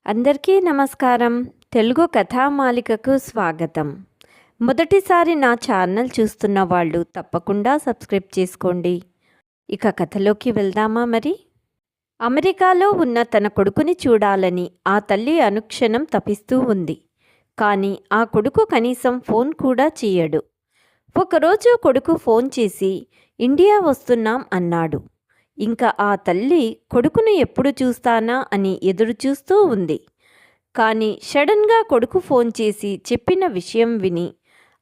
అందరికీ నమస్కారం. తెలుగు కథామాలికకు స్వాగతం. మొదటిసారి నా ఛానల్ చూస్తున్న వాళ్ళు తప్పకుండా సబ్స్క్రైబ్ చేసుకోండి. ఇక కథలోకి వెళ్దామా మరి? అమెరికాలో ఉన్న తన కొడుకుని చూడాలని ఆ తల్లి అనుక్షణం తపిస్తూ ఉంది. కానీ ఆ కొడుకు కనీసం ఫోన్ కూడా చేయడు. ఒకరోజు కొడుకు ఫోన్ చేసి ఇండియా వస్తున్నాం అన్నాడు. ఇంకా ఆ తల్లి కొడుకును ఎప్పుడు చూస్తానా అని ఎదురు చూస్తూ ఉంది. కానీ సడన్గా కొడుకు ఫోన్ చేసి చెప్పిన విషయం విని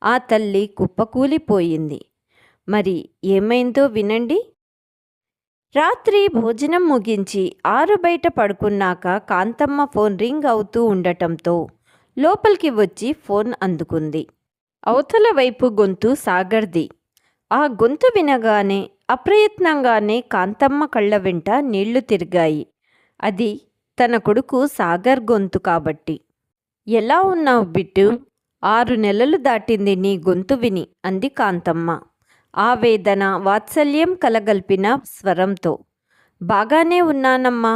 ఆ తల్లి కుప్పకూలిపోయింది. మరి ఏమైందో వినండి. రాత్రి భోజనం ముగించి ఆరు బయట పడుకున్నాక కాంతమ్మ ఫోన్ రింగ్ అవుతూ ఉండటంతో లోపలికి వచ్చి ఫోన్ అందుకుంది. అవతల వైపు గొంతు సాగర్ది. ఆ గొంతు వినగానే అప్రయత్నంగానే కాంతమ్మ కళ్ళ వెంట నీళ్లు తిరిగాయి. అది తన కొడుకు సాగర్ గొంతు కాబట్టి. ఎలా ఉన్నావు బిట్టు? 6 నెలలు దాటింది నీ గొంతు విని అంది కాంతమ్మ ఆవేదన వాత్సల్యం కలగల్పిన స్వరంతో. బాగానే ఉన్నానమ్మా,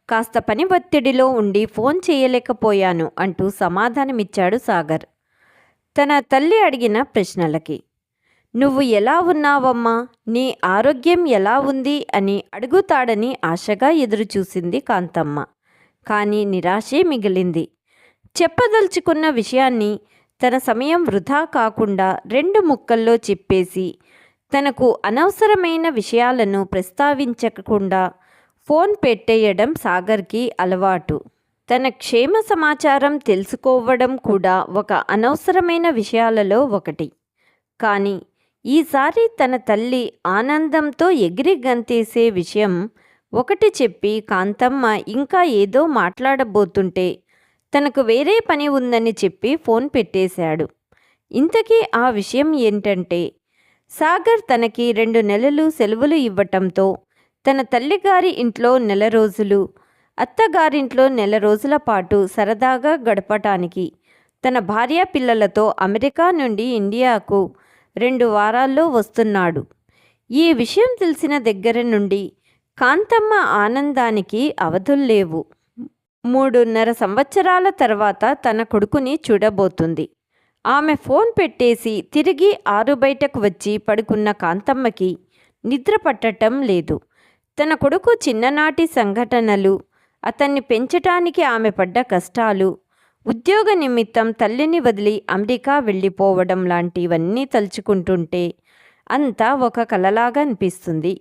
కాస్త పని ఒత్తిడిలో ఉండి ఫోన్ చేయలేకపోయాను అంటూ సమాధానమిచ్చాడు సాగర్ తన తల్లి అడిగిన ప్రశ్నలకి. నువ్వు ఎలా ఉన్నావమ్మా, నీ ఆరోగ్యం ఎలా ఉంది అని అడుగుతాడని ఆశగా ఎదురుచూసింది కాంతమ్మ. కానీ నిరాశే మిగిలింది. చెప్పదలుచుకున్న విషయాన్ని తన సమయం వృధా కాకుండా 2 ముక్కల్లో చెప్పేసి తనకు అనవసరమైన విషయాలను ప్రస్తావించకుండా ఫోన్ పెట్టేయడం సాగర్కి అలవాటు. తన క్షేమ సమాచారం తెలుసుకోవడం కూడా ఒక అనవసరమైన విషయాలలో ఒకటి. కానీ ఈసారి తన తల్లి ఆనందంతో ఎగిరి గంతేసే విషయం ఒకటి చెప్పి కాంతమ్మ ఇంకా ఏదో మాట్లాడబోతుంటే తనకు వేరే పని ఉందని చెప్పి ఫోన్ పెట్టేశాడు. ఇంతకీ ఆ విషయం ఏంటంటే సాగర్ తనకి 2 నెలలు సెలవులు ఇవ్వటంతో తన తల్లిగారి ఇంట్లో 1 రోజులు, అత్తగారింట్లో 1 రోజుల పాటు సరదాగా గడపటానికి తన భార్య పిల్లలతో అమెరికా నుండి ఇండియాకు 2 వారాల్లో వస్తున్నాడు. ఈ విషయం తెలిసిన దగ్గర నుండి కాంతమ్మ ఆనందానికి అవధుల్లేవు. 3.5 సంవత్సరాల తర్వాత తన కొడుకుని చూడబోతుంది. ఆమె ఫోన్ పెట్టేసి తిరిగి 6 బయటకు వచ్చి పడుకున్న కాంతమ్మకి నిద్ర పట్టటం లేదు. తన కొడుకు చిన్ననాటి సంఘటనలు, అతన్ని పెంచటానికి ఆమె పడ్డ కష్టాలు, ఉద్యోగ నిమిత్తం తల్లిని వదిలి అమెరికా వెళ్ళిపోవడం లాంటివన్నీ తలుచుకుంటుంటే అంతా ఒక కలలాగా అనిపిస్తుంది.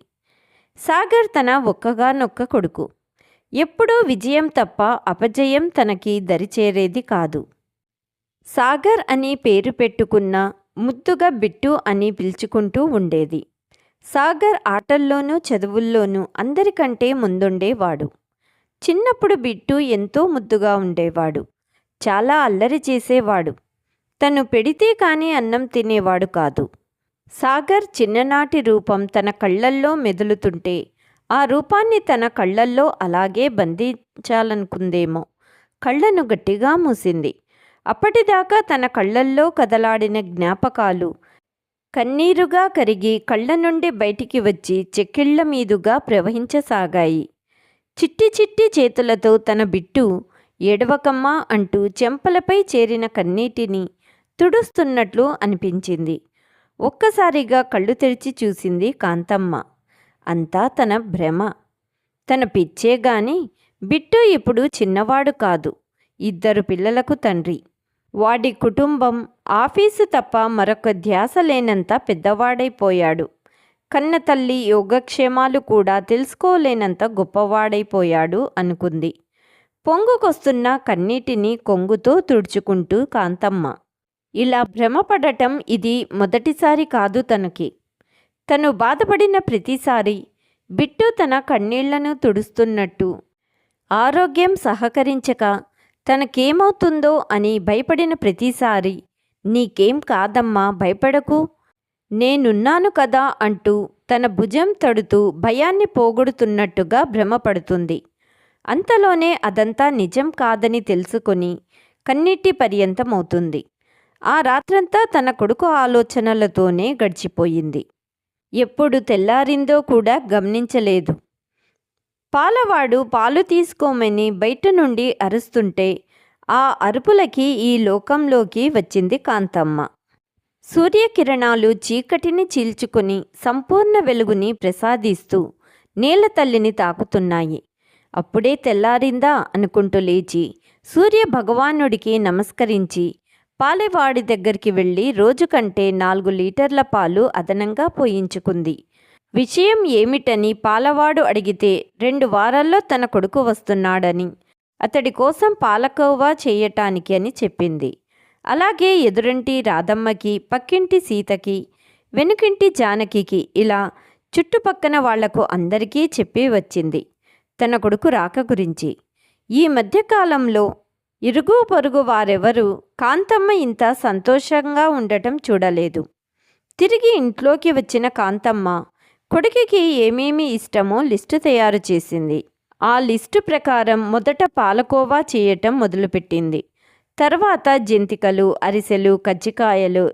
సాగర్ తన ఒక్కగానొక్క కొడుకు. ఎప్పుడూ విజయం తప్ప అపజయం తనకి దరిచేరేది కాదు. సాగర్ అని పేరు పెట్టుకున్న ముద్దుగా బిట్టు అని పిలుచుకుంటూ ఉండేది. సాగర్ ఆటల్లోనూ చదువుల్లోనూ అందరికంటే ముందుండేవాడు. చిన్నప్పుడు బిట్టు ఎంతో ముద్దుగా ఉండేవాడు. చాలా అల్లరి చేసేవాడు. తను పెడితే కానీ అన్నం తినేవాడు కాదు. సాగర్ చిన్ననాటి రూపం తన కళ్ళల్లో మెదులుతుంటే ఆ రూపాన్ని తన కళ్ళల్లో అలాగే బంధించాలనుకుందేమో. కళ్ళను గట్టిగా మూసింది. అప్పటిదాకా తన కళ్ళల్లో కదలాడిన జ్ఞాపకాలు కన్నీరుగా కరిగి కళ్ళ నుండి బయటికి వచ్చి చెక్కిళ్ల మీదుగా ప్రవహించసాగాయి. చిట్టి చిట్టి చేతులతో తన బిట్టు ఏడవకమ్మా అంటూ చెంపలపై చేరిన కన్నీటిని తుడుస్తున్నట్లు అనిపించింది. ఒక్కసారిగా కళ్ళు తెరిచి చూసింది కాంతమ్మ. అంతా తన భ్రమ, తన పిచ్చే గాని బిట్టు ఇప్పుడు చిన్నవాడు కాదు, 2 పిల్లలకు తండ్రి. వాడి కుటుంబం, ఆఫీసు తప్ప మరొక ధ్యాస లేనంత పెద్దవాడైపోయాడు. కన్నతల్లి యోగక్షేమాలు కూడా తెలుసుకోలేనంత గొప్పవాడైపోయాడు అనుకుంది. పొంగుకొస్తున్న కన్నీటిని కొంగుతో తుడుచుకుంటూ కాంతమ్మ. ఇలా భ్రమపడటం ఇది మొదటిసారి కాదు తనకి. తను బాధపడిన ప్రతిసారి బిట్టు తన కన్నీళ్లను తుడుస్తున్నట్టు, ఆరోగ్యం సహకరించక తనకేమవుతుందో అని భయపడిన ప్రతిసారి నీకేం కాదమ్మా, భయపడకు, నేనున్నాను కదా అంటూ తన భుజం తడుతూ భయాన్ని పోగొడుతున్నట్టుగా భ్రమపడుతుంది. అంతలోనే అదంతా నిజం కాదని తెలుసుకొని కన్నీటి పర్యంతమవుతుంది. ఆ రాత్రంతా తన కొడుకు ఆలోచనలతోనే గడిచిపోయింది. ఎప్పుడు తెల్లారిందో కూడా గమనించలేదు. పాలవాడు పాలు తీసుకోమని బయట నుండి అరుస్తుంటే ఆ అరుపులకి ఈ లోకంలోకి వచ్చింది కాంతమ్మ. సూర్యకిరణాలు చీకటిని చీల్చుకుని సంపూర్ణ వెలుగుని ప్రసాదిస్తూ నేల తల్లిని తాకుతున్నాయి. అప్పుడే తెల్లారిందా అనుకుంటూ లేచి సూర్య భగవానుడికి నమస్కరించి పాలెవాడి దగ్గరికి వెళ్ళి రోజు కంటే 4 లీటర్ల పాలు అదనంగా పోయించుకుంది. విషయం ఏమిటని పాలవాడు అడిగితే 2 వారాల్లో తన కొడుకు వస్తున్నాడని, అతడి కోసం పాలకోవా చేయటానికి అని చెప్పింది. అలాగే ఎదురింటి రాధమ్మకి, పక్కింటి సీతకి, వెనుకింటి జానకికి, ఇలా చుట్టుపక్కన వాళ్లకు అందరికీ చెప్పి వచ్చింది తన కొడుకు రాక గురించి. ఈ మధ్యకాలంలో ఇరుగు పొరుగు వారెవరూ కాంతమ్మ ఇంత సంతోషంగా ఉండటం చూడలేదు. తిరిగి ఇంట్లోకి వచ్చిన కాంతమ్మ కొడుకుకి ఏమేమి ఇష్టమో లిస్టు తయారు చేసింది. ఆ లిస్టు ప్రకారం మొదట పాలకోవా చేయటం మొదలుపెట్టింది. తర్వాత జంతికలు, అరిసెలు, కజ్జికాయలు,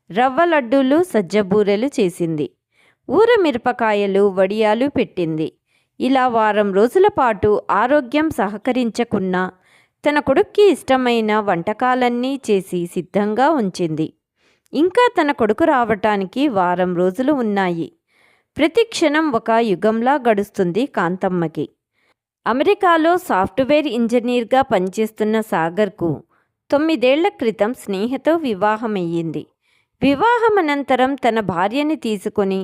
రవ్వ లడ్డూలు, సజ్జబూరెలు చేసింది. ఊర మిరపకాయలు, వడియాలు పెట్టింది. ఇలా వారం రోజుల పాటు ఆరోగ్యం సహకరించకున్నా తన కొడుక్కి ఇష్టమైన వంటకాలన్నీ చేసి సిద్ధంగా ఉంచింది. ఇంకా తన కొడుకు రావటానికి వారం రోజులు ఉన్నాయి. ప్రతి క్షణం ఒక యుగంలా గడుస్తుంది కాంతమ్మకి. అమెరికాలో సాఫ్ట్వేర్ ఇంజనీర్గా పనిచేస్తున్న సాగర్కు 9 ఏళ్ల క్రితం స్నేహతో వివాహమయ్యింది. వివాహమనంతరం తన భార్యని తీసుకొని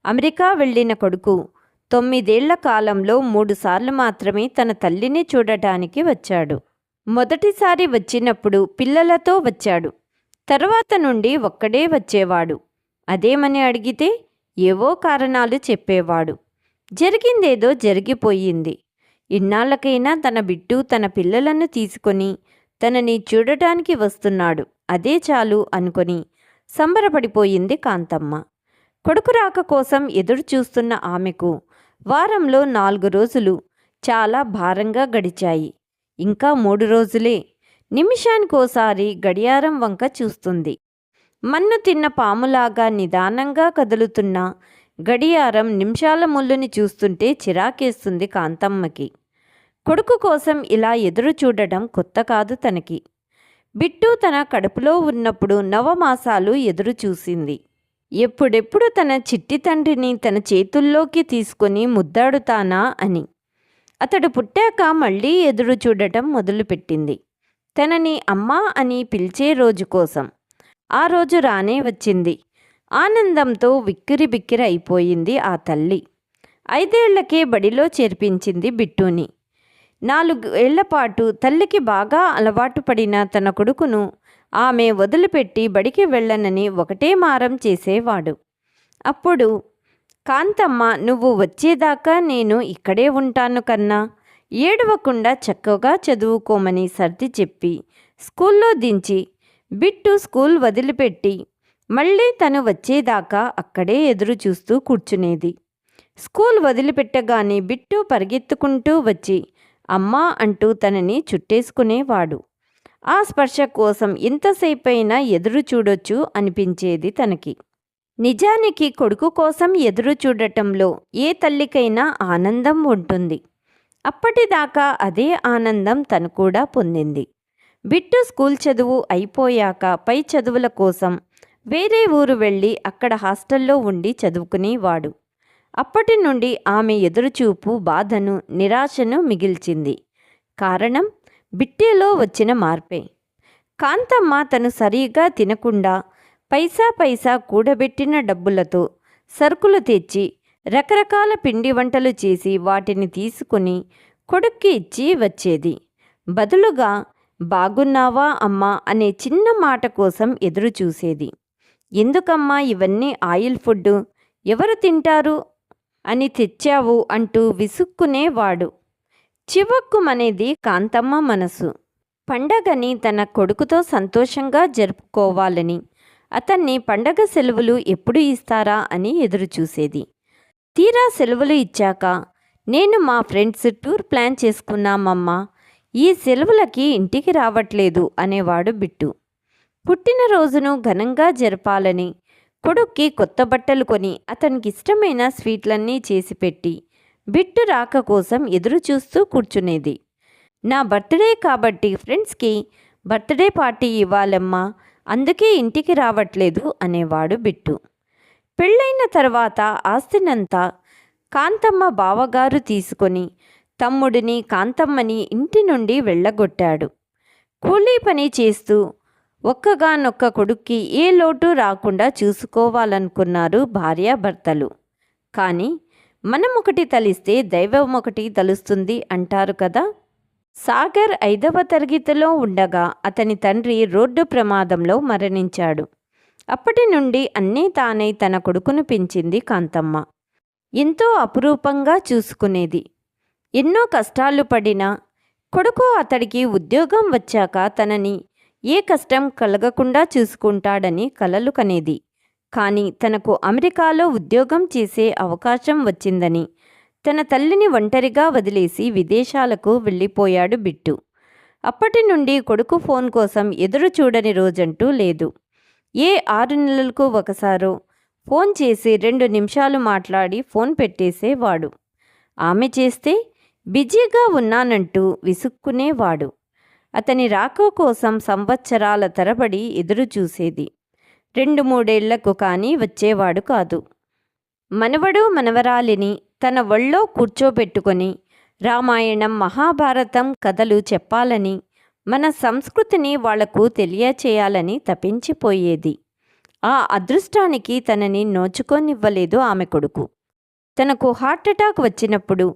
అమెరికా వెళ్ళిన కొడుకు 9 ఏళ్ల కాలంలో 3 సార్లు మాత్రమే తన తల్లిని చూడటానికి వచ్చాడు. మొదటిసారి వచ్చినప్పుడు పిల్లలతో వచ్చాడు. తర్వాత నుండి ఒక్కడే వచ్చేవాడు. అదేమని అడిగితే ఏవో కారణాలు చెప్పేవాడు. జరిగిందేదో జరిగిపోయింది. ఇన్నాళ్ళకైనా తన బిడ్డు తన పిల్లలను తీసుకొని తనని చూడటానికి వస్తున్నాడు, అదే చాలు అనుకొని సంబరపడిపోయింది కాంతమ్మ. కొడుకు రాక కోసం ఎదురు చూస్తున్న ఆమెకు వారంలో 4 రోజులు చాలా భారంగా గడిచాయి. ఇంకా 3 రోజులే. నిమిషానికోసారి గడియారం వంక చూస్తుంది. మన్ను తిన్న పాములాగా నిదానంగా కదులుతున్న గడియారం నిమిషాల ముళ్ళుని చూస్తుంటే చిరాకేస్తుంది కాంతమ్మకి. కొడుకు కోసం ఇలా ఎదురు చూడటం కొత్త కాదు తనకి. బిట్టు తన కడుపులో ఉన్నప్పుడు 9 మాసాలు ఎదురు చూసింది. ఎప్పుడెప్పుడు తన చిట్టి తండ్రిని తన చేతుల్లోకి తీసుకొని ముద్దాడుతానా అని. అతడు పుట్టాక మళ్ళీ ఎదురు చూడటం మొదలుపెట్టింది. తనని అమ్మా అని పిలిచే రోజు కోసం. ఆ రోజు రానే వచ్చింది. ఆనందంతో బిక్కిరి బిక్కిరి అయిపోయింది ఆ తల్లి. 5 ఏళ్లకే బడిలో చేర్పించింది బిట్టుని. 4 ఏళ్ల పాటు తల్లికి బాగా అలవాటు పడిన తన కొడుకును ఆమె వదిలిపెట్టి బడికి వెళ్ళనని ఒకటే మారం చేసేవాడు. అప్పుడు కాంతమ్మ, నువ్వు వచ్చేదాకా నేను ఇక్కడే ఉంటాను కన్నా, ఏడవకుండా చక్కగా చదువుకోమని సర్ది చెప్పి స్కూల్లో దించి బిట్టు స్కూల్ వదిలిపెట్టి మళ్ళీ తను వచ్చేదాకా అక్కడే ఎదురు చూస్తూ కూర్చునేది. స్కూల్ వదిలిపెట్టగానే బిట్టు పరిగెత్తుకుంటూ వచ్చి అమ్మా అంటూ తనని చుట్టేసుకునేవాడు. ఆ స్పర్శ కోసం ఎంతసేపైనా ఎదురు చూడొచ్చు అనిపించేది తనకి. నిజానికి కొడుకు కోసం ఎదురు చూడటంలో ఏ తల్లికైనా ఆనందం ఉంటుంది. అప్పటిదాకా అదే ఆనందం తను కూడా పొందింది. బిట్టు స్కూల్ చదువు అయిపోయాక పై చదువుల కోసం వేరే ఊరు వెళ్ళి అక్కడ హాస్టల్లో ఉండి చదువుకునేవాడు. అప్పటి నుండి ఆమె ఎదురుచూపు బాధను, నిరాశను మిగిల్చింది. కారణం బిట్టేలో వచ్చిన మార్పే. కాంతమ్మ తను సరిగా తినకుండా పైసా కూడబెట్టిన డబ్బులతో సరుకులు తెచ్చి రకరకాల పిండి వంటలు చేసి వాటిని తీసుకుని కొడుక్కి ఇచ్చి వచ్చేది. బదులుగా బాగున్నావా అమ్మా అనే చిన్న మాట కోసం ఎదురు చూసేది. ఎందుకమ్మా ఇవన్నీ ఆయిల్ ఫుడ్, ఎవరు తింటారు అని తెచ్చావు అంటూ విసుక్కునేవాడు. చివక్కుమనేది కాంతమ్మ మనసు. పండగని తన కొడుకుతో సంతోషంగా జరుపుకోవాలని, అతన్ని పండగ సెలవులు ఎప్పుడు ఇస్తారా అని ఎదురుచూసేది. తీరా సెలవులు ఇచ్చాక, నేను మా ఫ్రెండ్స్ టూర్ ప్లాన్ చేసుకున్నామమ్మా, ఈ సెలవులకి ఇంటికి రావట్లేదు అనేవాడు బిట్టు. పుట్టినరోజును ఘనంగా జరపాలని కొడుక్కి కొత్త బట్టలు కొని అతనికి ఇష్టమైన స్వీట్లన్నీ చేసి పెట్టి బిట్టు రాక కోసం ఎదురు చూస్తూ కూర్చునేది. నా బర్త్డే కాబట్టి ఫ్రెండ్స్కి బర్త్డే పార్టీ ఇవ్వాలమ్మా, అందుకే ఇంటికి రావట్లేదు అనేవాడు బిట్టు. పెళ్ళైన తర్వాత ఆస్తినంతా కాంతమ్మ బావగారు తీసుకొని తమ్ముడిని కాంతమ్మని ఇంటి నుండి వెళ్ళగొట్టాడు. కూలీ పని చేస్తూ ఒక్కగానొక్క కొడుక్కి ఏ లోటు రాకుండా చూసుకోవాలనుకున్నారు భార్యాభర్తలు. కానీ మనం ఒకటి తలిస్తే దైవం ఒకటి తలుస్తుంది అంటారు కదా. సాగర్ 5వ తరగతిలో ఉండగా అతని తండ్రి రోడ్డు ప్రమాదంలో మరణించాడు. అప్పటి నుండి అన్నీ తానై తన కొడుకును పెంచింది కాంతమ్మ. ఎంతో అపురూపంగా చూసుకునేది. ఎన్నో కష్టాలు పడినా కొడుకు అతడికి ఉద్యోగం వచ్చాక తనని ఏ కష్టం కలగకుండా చూసుకుంటాడని కలలు కనేది. కానీ తనకు అమెరికాలో ఉద్యోగం చేసే అవకాశం వచ్చిందని తన తల్లిని ఒంటరిగా వదిలేసి విదేశాలకు వెళ్ళిపోయాడు బిట్టు. అప్పటి నుండి కొడుకు ఫోన్ కోసం ఎదురు చూడని రోజంటూ లేదు. ఏ 6 నెలలకు ఒకసారో ఫోన్ చేసి 2 నిమిషాలు మాట్లాడి ఫోన్ పెట్టేసేవాడు. ఆమె చేస్తే బిజీగా ఉన్నానంటూ విసుక్కునేవాడు. అతని రాక కోసం సంవత్సరాల తరబడి ఎదురు చూసేది. 2-3 ఏళ్లకు కానీ వచ్చేవాడు కాదు. మనవడు మనవరాలిని తన ఒళ్ళో కూర్చోబెట్టుకొని రామాయణం మహాభారతం కథలు చెప్పాలని, మన సంస్కృతిని వాళ్లకు తెలియచేయాలని తపించిపోయేది. ఆ అదృష్టానికి తనని నోచుకోనివ్వలేదు ఆమె కొడుకు. తనకు హార్ట్అటాక్ వచ్చినప్పుడు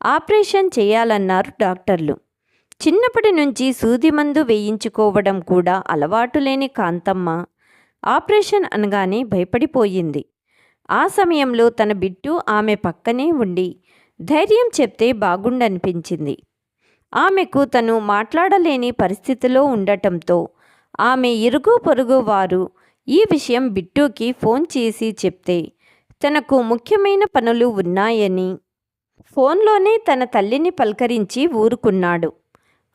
ఆపరేషన్ చేయాలన్నారు డాక్టర్లు. చిన్నప్పటి నుంచి సూది మందు వేయించుకోవడం కూడా అలవాటు లేని కాంతమ్మ ఆపరేషన్ అనగానే భయపడిపోయింది. ఆ సమయంలో తన బిట్టు ఆమె పక్కనే ఉండి ధైర్యం చెప్తే బాగుండనిపించింది. ఆమెకు తను మాట్లాడలేని పరిస్థితిలో ఉండటంతో ఆమె ఇరుగు పొరుగు వారు ఈ విషయం బిట్టుకి ఫోన్ చేసి చెప్తే తనకు ముఖ్యమైన పనులు ఉన్నాయని ఫోన్లోనే తన తల్లిని పలకరించి ఊరుకున్నాడు.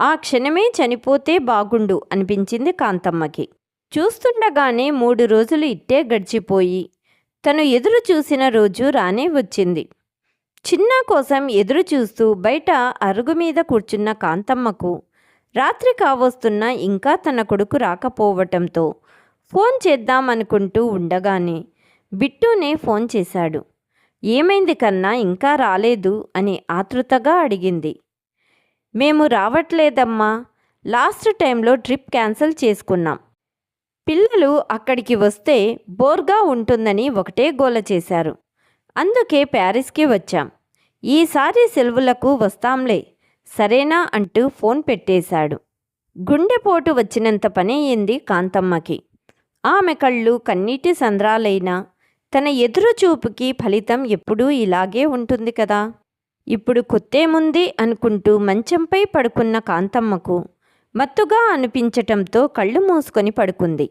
ఆ క్షణమే చనిపోతే బాగుండు అనిపించింది కాంతమ్మకి. చూస్తుండగానే 3 రోజులు ఇట్టే గడిచిపోయి తను ఎదురు చూసిన రోజు రానే వచ్చింది. చిన్న కోసం ఎదురు చూస్తూ బయట అరుగు మీద కూర్చున్న కాంతమ్మకు రాత్రి కావస్తున్నా ఇంకా తన కొడుకు రాకపోవటంతో ఫోన్ చేద్దామనుకుంటూ ఉండగానే బిట్టునే ఫోన్ చేశాడు. ఏమైంది కన్నా, ఇంకా రాలేదు అని ఆతృతగా అడిగింది. మేము రావట్లేదమ్మా, లాస్ట్ టైంలో ట్రిప్ క్యాన్సిల్ చేసుకున్నాం. పిల్లలు అక్కడికి వస్తే బోర్గా ఉంటుందని ఒకటే గోల చేశారు. అందుకే ప్యారిస్కి వచ్చాం. ఈసారి సెలవులకు వస్తాంలే, సరేనా అంటూ ఫోన్ పెట్టేశాడు. గుండెపోటు వచ్చినంత పనయ్యింది కాంతమ్మకి. ఆమె కళ్ళు కన్నీటి సంద్రాలైనా తన ఎదురు చూపుకి ఫలితం ఎప్పుడూ ఇలాగే ఉంటుంది కదా. ఇప్పుడు కొత్తేముంది అనుకుంటూ మంచంపై పడుకున్న కాంతమ్మకు మత్తుగా అనిపించటంతో కళ్ళు మూసుకొని పడుకుంది.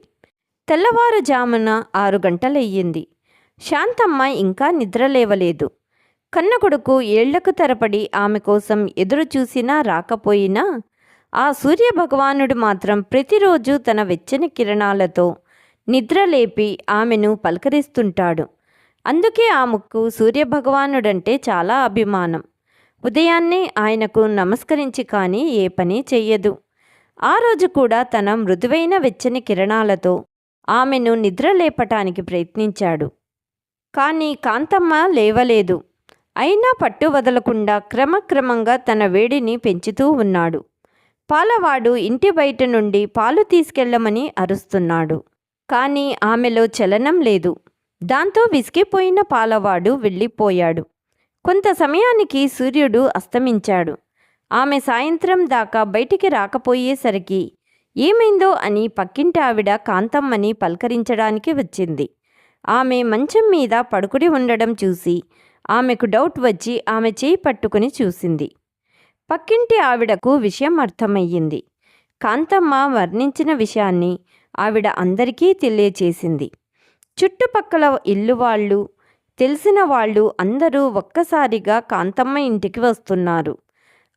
తెల్లవారుజామున 6 గంటలయ్యింది. శాంతమ్మ ఇంకా నిద్రలేవలేదు. కన్న కొడుకు ఏళ్లకు తరపడి ఆమె కోసం ఎదురు చూసినా రాకపోయినా ఆ సూర్యభగవానుడు మాత్రం ప్రతిరోజు తన వెచ్చని కిరణాలతో నిద్రలేపి ఆమెను పలకరిస్తుంటాడు. అందుకే ఆమెకు సూర్యభగవానుడంటే చాలా అభిమానం. ఉదయాన్నే ఆయనకు నమస్కరించి కానీ ఏ పని చెయ్యదు. ఆ రోజు కూడా తన మృదువైన వెచ్చని కిరణాలతో ఆమెను నిద్రలేపటానికి ప్రయత్నించాడు. కానీ కాంతమ్మ లేవలేదు. అయినా పట్టు వదలకుండా క్రమక్రమంగా తన వేడిని పెంచుతూ ఉన్నాడు. పాలవాడు ఇంటి బయట నుండి పాలు తీసుకెళ్లమని అరుస్తున్నాడు. కానీ ఆమెలో చలనం లేదు. దాంతో విసిగిపోయిన పాలవాడు వెళ్ళిపోయాడు. కొంత సమయానికి సూర్యుడు అస్తమించాడు. ఆమె సాయంత్రం దాకా బయటికి రాకపోయేసరికి ఏమైందో అని పక్కింటి ఆవిడ కాంతమ్మని పలకరించడానికి వచ్చింది. ఆమె మంచం మీద పడుకుడి ఉండడం చూసి ఆమెకు డౌట్ వచ్చి ఆమె చేయి పట్టుకుని చూసింది. పక్కింటి ఆవిడకు విషయం అర్థమయ్యింది. కాంతమ్మ వర్ణించిన విషయాన్ని ఆవిడ అందరికీ తెలియచేసింది. చుట్టుపక్కల ఇల్లు వాళ్ళు, తెలిసిన వాళ్ళు అందరూ ఒక్కసారిగా కాంతమ్మ ఇంటికి వస్తున్నారు.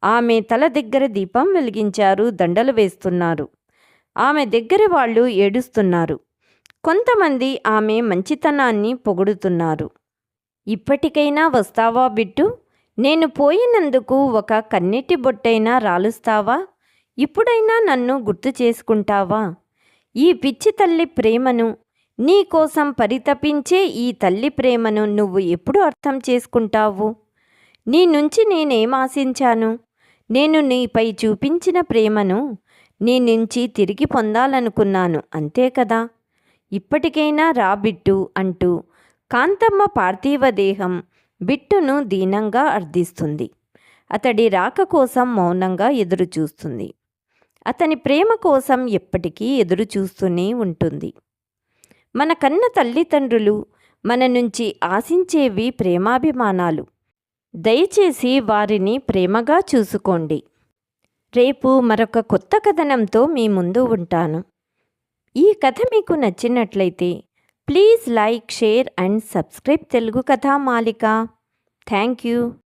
ఆమె తల దగ్గర దీపం వెలిగించారు, దండలు వేస్తున్నారు. ఆమె దగ్గర వాళ్ళు ఏడుస్తున్నారు. కొంతమంది ఆమె మంచితనాన్ని పొగుడుతున్నారు. ఇప్పటికైనా వస్తావా బిట్టు, నేను పోయినందుకు ఒక కన్నీటి బొట్టైనా రాలుస్తావా? ఇప్పుడైనా నన్ను గుర్తు చేసుకుంటావా? ఈ పిచ్చి తల్లి ప్రేమను, నీ కోసం పరితపించే ఈ తల్లి ప్రేమను నువ్వు ఎప్పుడు అర్థం చేసుకుంటావు? నీ నుంచి నేనేం ఆశించాను? నేను నీపై చూపించిన ప్రేమను నీ నుంచి తిరిగి పొందాలనుకున్నాను, అంతే కదా. ఇప్పటికైనా రా బిట్టు అంటూ కాంతమ్మ పార్థివ దేహం బిట్టును దీనంగా అర్థిస్తుంది. అతడి రాక కోసం మౌనంగా ఎదురుచూస్తుంది. అతని ప్రేమ కోసం ఎప్పటికీ ఎదురుచూస్తూనే ఉంటుంది. మన కన్న తల్లిదండ్రులు మన నుంచి ఆశించేవి ప్రేమాభిమానాలు. దయచేసి వారిని ప్రేమగా చూసుకోండి. రేపు మరొక కొత్త కథనంతో మీ ముందు ఉంటాను. ఈ కథ మీకు నచ్చినట్లయితే please like, share and subscribe Telugu Kathamalika. Thank you.